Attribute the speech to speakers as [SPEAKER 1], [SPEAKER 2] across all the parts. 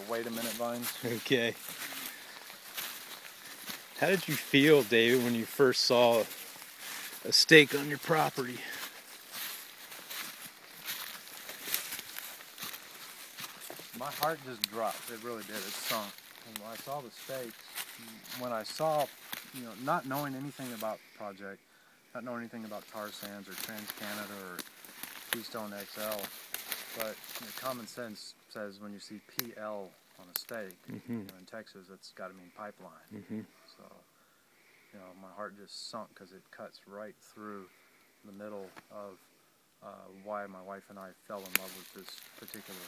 [SPEAKER 1] wait a minute vines.
[SPEAKER 2] Okay. How did you feel, David, when you first saw a stake on your property?
[SPEAKER 1] My heart just dropped. It really did. It sunk. And when I saw the stakes, when I saw, not knowing anything about the project, not knowing anything about tar sands or TransCanada or Keystone XL, but common sense says when you see PL on a stake, in Texas, it's got to mean pipeline. So, my heart just sunk because it cuts right through the middle of why my wife and I fell in love with this particular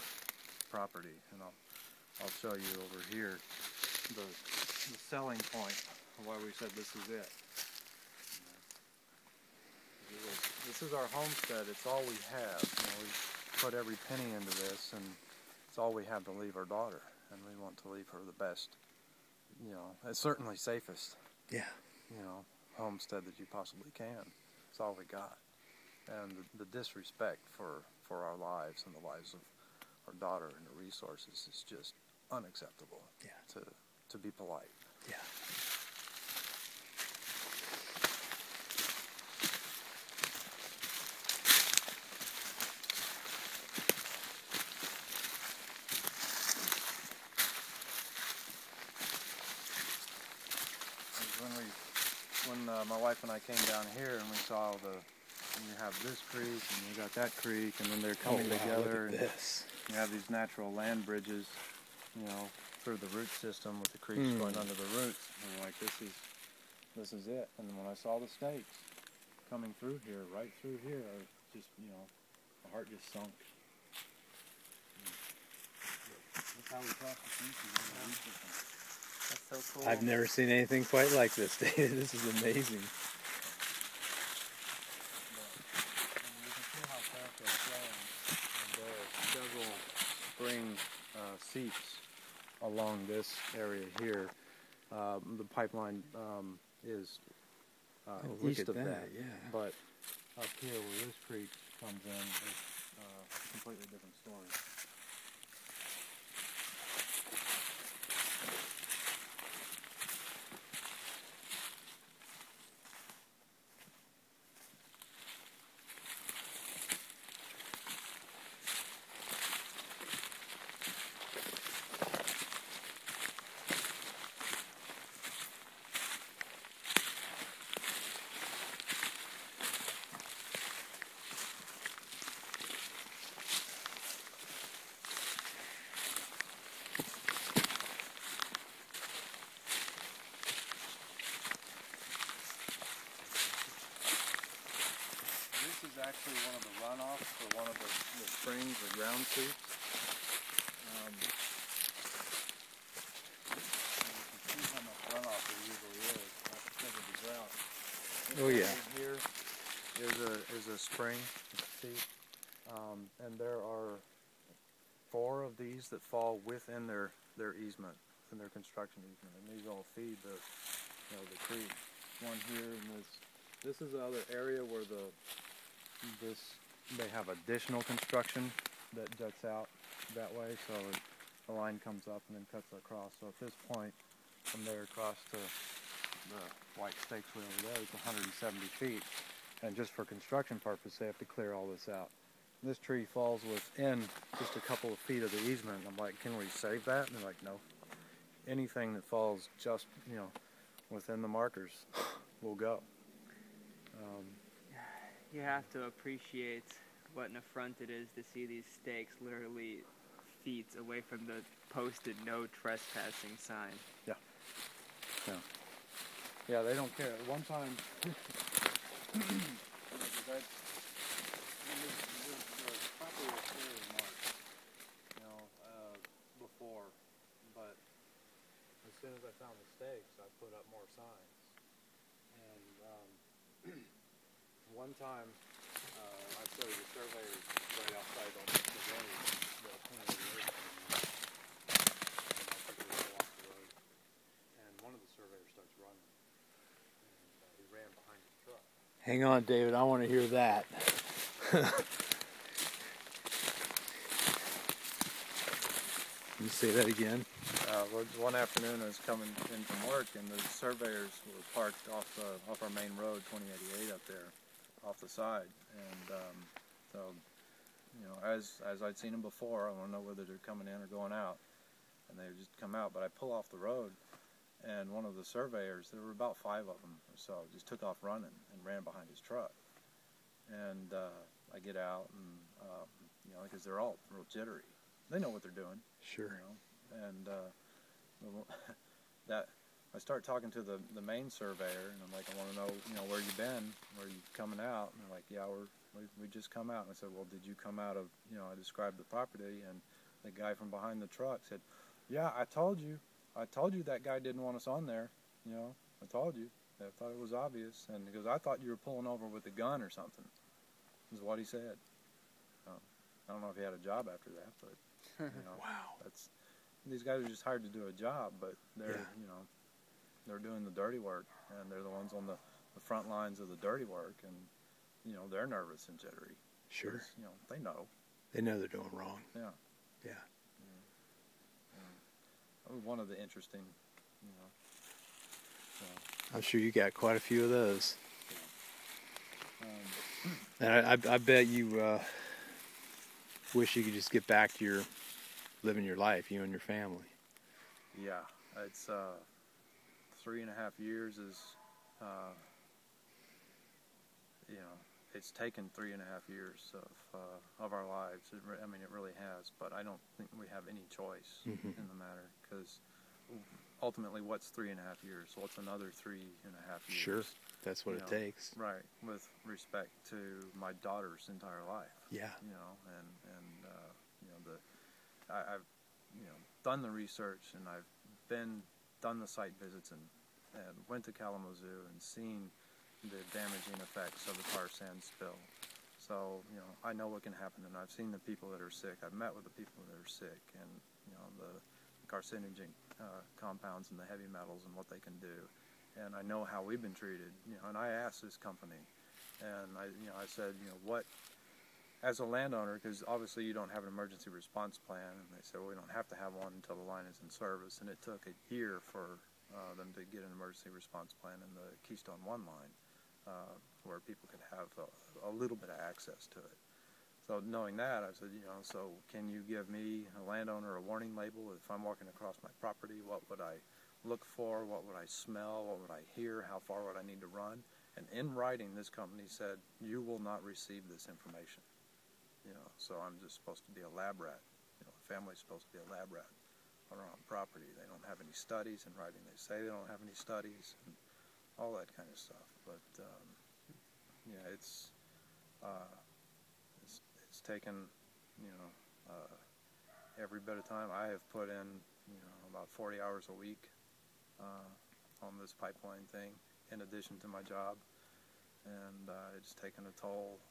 [SPEAKER 1] property. And I'll show you over here the selling point of why we said this is it. This is our homestead. It's all we have. We put every penny into this, and it's all we have to leave our daughter. And we want to leave her the best, it's certainly safest, homestead that you possibly can. It's all we got. And the disrespect for our lives and the lives of our daughter and the resources is just unacceptable. To be polite. When my wife and I came down here and we saw you have this creek and you got that creek, and then they're coming together, and you have these natural land bridges, through the root system with the creeks going under the roots, and we're like, this is it. And then when I saw the stakes coming through here, right through here, I just, my heart just sunk. That's how we cross the creek. That's so cool.
[SPEAKER 2] I've never seen anything quite like this, David. This is amazing.
[SPEAKER 1] You can see how fast they're flowing. And there are several spring seeps along this area here. The pipeline is east of that. But up here where this creek comes in, it's a completely different story. This is actually one of the runoffs for one of the springs or ground seeps. You can see how much runoff there usually is because of the drought. Here is a spring seep, and there are 4 of these that fall within their easement, within their construction easement, and these all feed the creek. One here, and this is the other area where they have additional construction that juts out that way, so the line comes up and then cuts across. So at this point, from there across to the white stakes way over there, it's 170 feet. And just for construction purpose, they have to clear all this out. This tree falls within just a couple of feet of the easement. And I'm like, can we save that? And they're like, no. Anything that falls just, within the markers will go.
[SPEAKER 3] You have to appreciate what an affront it is to see these stakes literally feet away from the posted no trespassing sign.
[SPEAKER 1] Yeah, they don't care. One time, the property was clearly marked, before, but as soon as I found the stakes, I put up more signs. And one time, I showed the surveyors right outside on the road, the corner of the road, and I took a little off the road, and one of the surveyors starts running, and he ran behind his truck.
[SPEAKER 2] Hang on, David. I want to hear that. Can you say that again?
[SPEAKER 1] Well, one afternoon I was coming in from work, and the surveyors were parked off our main road, 2088 up there, off the side. And so, you know, as I'd seen them before, I want to know whether they're coming in or going out. And they just come out, but I pull off the road, and one of the surveyors, there were about 5 of them or so, just took off running and ran behind his truck. And I get out, and you know, because they're all real jittery. They know what they're doing.
[SPEAKER 2] Sure.
[SPEAKER 1] You know? And that I start talking to the main surveyor, and I'm like, I want to know, you know, where you been, where you coming out? And they're like, yeah, we just come out. And I said, well, did you come out of, you know, I described the property, and the guy from behind the truck said, yeah, I told you that guy didn't want us on there. You know, I told you. I thought it was obvious. And he goes, I thought you were pulling over with a gun or something, is what he said. I don't know if he had a job after that, but, you know,
[SPEAKER 2] wow.
[SPEAKER 1] These guys are just hired to do a job, but they're, you know, they're doing the dirty work, and they're the ones on the front lines of the dirty work, and, you know, they're nervous and jittery.
[SPEAKER 2] Sure.
[SPEAKER 1] You know, they know.
[SPEAKER 2] They know they're doing wrong.
[SPEAKER 1] Yeah.
[SPEAKER 2] Yeah.
[SPEAKER 1] That was one of the interesting, you know.
[SPEAKER 2] I'm sure you got quite a few of those.
[SPEAKER 1] Yeah.
[SPEAKER 2] And I bet you wish you could just get back to living your life, you and your family.
[SPEAKER 1] Yeah, it's 3.5 years is, you know, it's taken 3.5 years of our lives. I mean, it really has. But I don't think we have any choice in the matter, because ultimately, what's 3.5 years? What's another 3.5 years?
[SPEAKER 2] Sure, that's what it takes.
[SPEAKER 1] Right, with respect to my daughter's entire life.
[SPEAKER 2] Yeah.
[SPEAKER 1] You know, and you know, I've, you know, done the research, and I've done the site visits, and went to Kalamazoo and seen the damaging effects of the tar sand spill. So, you know, I know what can happen, and I've seen the people that are sick. I've met with the people that are sick, and, you know, the carcinogen compounds and the heavy metals and what they can do. And I know how we've been treated, you know, and I asked this company, and I said, you know, what, as a landowner, because obviously you don't have an emergency response plan, and they said, well, we don't have to have one until the line is in service, and it took a year for them to get an emergency response plan in the Keystone 1 line, where people could have a little bit of access to it. So knowing that, I said, you know, so can you give me, a landowner, a warning label if I'm walking across my property? What would I look for? What would I smell? What would I hear? How far would I need to run? And in writing, this company said, you will not receive this information. You know, so I'm just supposed to be a lab rat. You know, the family's supposed to be a lab rat around property. They don't have any studies. In writing, they say they don't have any studies, and all that kind of stuff. But yeah, it's taken, you know, every bit of time. I have put in, you know, about 40 hours a week on this pipeline thing, in addition to my job, and it's taken a toll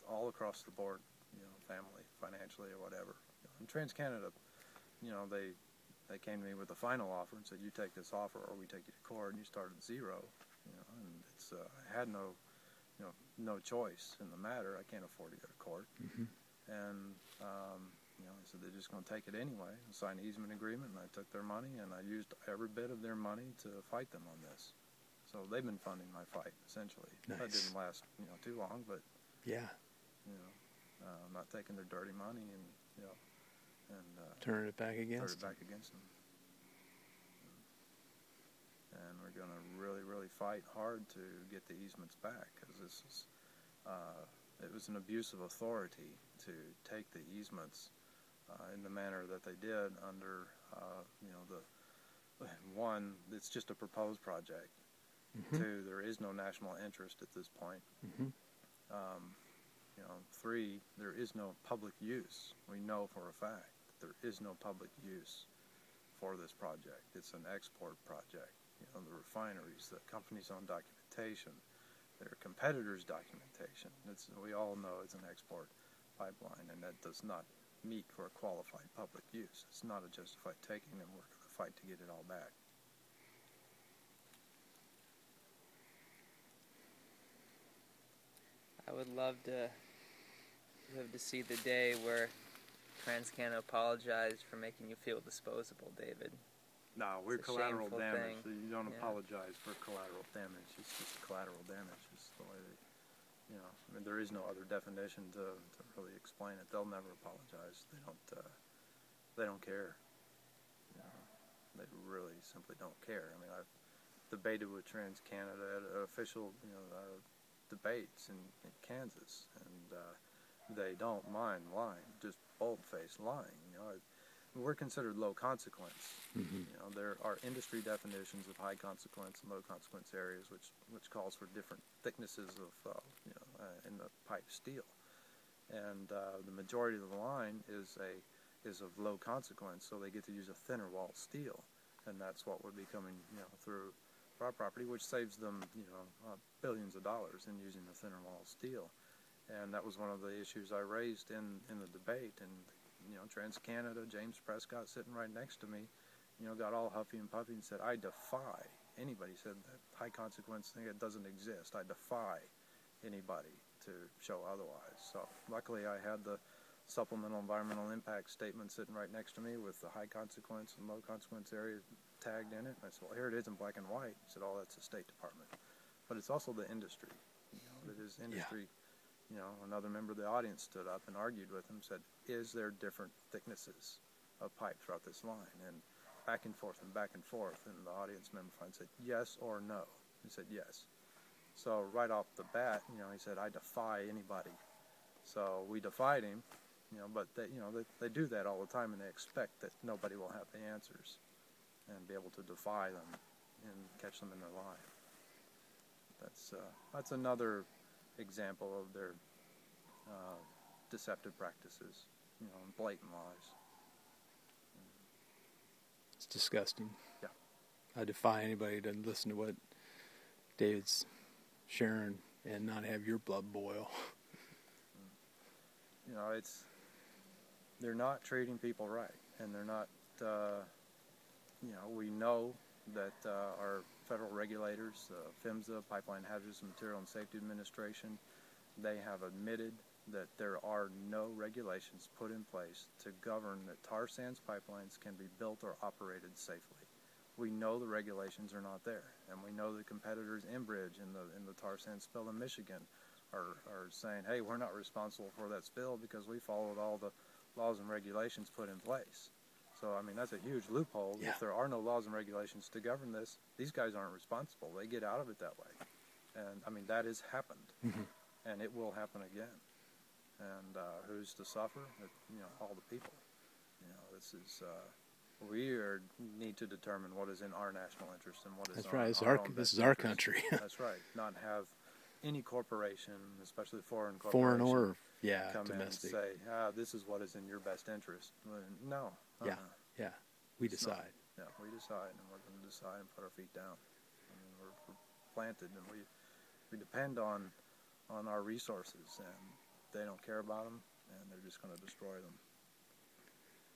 [SPEAKER 1] all across the board, you know, family, financially, or whatever. And TransCanada, you know, they came to me with a final offer and said, you take this offer or we take you to court, and you start at zero, you know, and it's, I had no choice in the matter. I can't afford to go to court. And, you know, I said, they're just going to take it anyway, and sign an easement agreement, and I took their money, and I used every bit of their money to fight them on this. So they've been funding my fight, essentially.
[SPEAKER 2] Nice.
[SPEAKER 1] That didn't last, you know, too long, but,
[SPEAKER 2] yeah,
[SPEAKER 1] you know, I'm not taking their dirty money and, you know, and
[SPEAKER 2] turning it back against
[SPEAKER 1] them. And we're going to really, really fight hard to get the easements back, because this is, it was an abuse of authority to take the easements in the manner that they did under, you know, one, it's just a proposed project. 2, there is no national interest at this point. You know, 3, there is no public use. We know for a fact that there is no public use for this project. It's an export project. You know, the refineries, the company's own documentation, their competitors' documentation. We all know it's an export pipeline, and that does not meet for a qualified public use. It's not a justified taking, and we're going to fight to get it all back.
[SPEAKER 3] I would love to see the day where TransCanada apologize for making you feel disposable, David?
[SPEAKER 1] No, we're
[SPEAKER 3] It's a
[SPEAKER 1] collateral
[SPEAKER 3] shameful
[SPEAKER 1] damage.
[SPEAKER 3] thing.
[SPEAKER 1] So you don't
[SPEAKER 3] Yeah.
[SPEAKER 1] apologize for collateral damage. It's just collateral damage. It's the way they, you know, I mean, there is no other definition to really explain it. They'll never apologize. They don't care. You know, they really simply don't care. I mean, I've debated with TransCanada at official, debates in Kansas, and they don't mind lying, just bold-faced lying. You know, we're considered low consequence.
[SPEAKER 2] Mm-hmm.
[SPEAKER 1] You know, there are industry definitions of high consequence and low consequence areas, which calls for different thicknesses of, in the pipe steel, and the majority of the line is of low consequence, so they get to use a thinner wall steel, and that's what would be coming, through our property, which saves them, billions of dollars in using the thinner wall steel. And that was one of the issues I raised in the debate. And TransCanada, James Prescott, sitting right next to me, got all huffy and puffy and said, "I defy anybody." Said that high consequence thing, it doesn't exist. I defy anybody to show otherwise. So luckily, I had the supplemental environmental impact statement sitting right next to me with the high consequence and low consequence area tagged in it. And I said, "Well, here it is in black and white." He said, "Oh, that's the State Department." But it's also the industry. It is industry. Yeah. Another member of the audience stood up and argued with him, said, "Is there different thicknesses of pipe throughout this line?" And back and forth and back and forth. And the audience member finally said, "Yes or no?" He said, "Yes." So right off the bat, he said, "I defy anybody." So we defied him, but they do that all the time, and they expect that nobody will have the answers and be able to defy them and catch them in their lie. That's another example of their deceptive practices, and blatant lies.
[SPEAKER 2] It's disgusting.
[SPEAKER 1] Yeah.
[SPEAKER 2] I defy anybody to listen to what David's sharing and not have your blood boil.
[SPEAKER 1] They're not treating people right, and they're not, we know that our federal regulators, PHMSA, Pipeline Hazardous Material and Safety Administration, they have admitted that there are no regulations put in place to govern that tar sands pipelines can be built or operated safely. We know the regulations are not there, and we know the competitors, Enbridge in the tar sand spill in Michigan, are saying, "Hey, we're not responsible for that spill because we followed all the laws and regulations put in place." So, I mean, that's a huge loophole.
[SPEAKER 2] Yeah.
[SPEAKER 1] If there are no laws and regulations to govern this, these guys aren't responsible. They get out of it that way. And, I mean, that has happened.
[SPEAKER 2] Mm-hmm.
[SPEAKER 1] And it will happen again. And who's to suffer? All the people. This is, need to determine what is in our national interest and what is
[SPEAKER 2] That's right. This is
[SPEAKER 1] our
[SPEAKER 2] our country.
[SPEAKER 1] That's right. Not have any corporation, especially foreign corporation,
[SPEAKER 2] Foreign or
[SPEAKER 1] come
[SPEAKER 2] domestic.
[SPEAKER 1] in and say, "This is what is in your best interest." No.
[SPEAKER 2] Yeah. We decide.
[SPEAKER 1] Yeah, we decide, and we're going to decide and put our feet down. I mean, we're planted, and we depend on our resources, and they don't care about them, and they're just going to destroy them.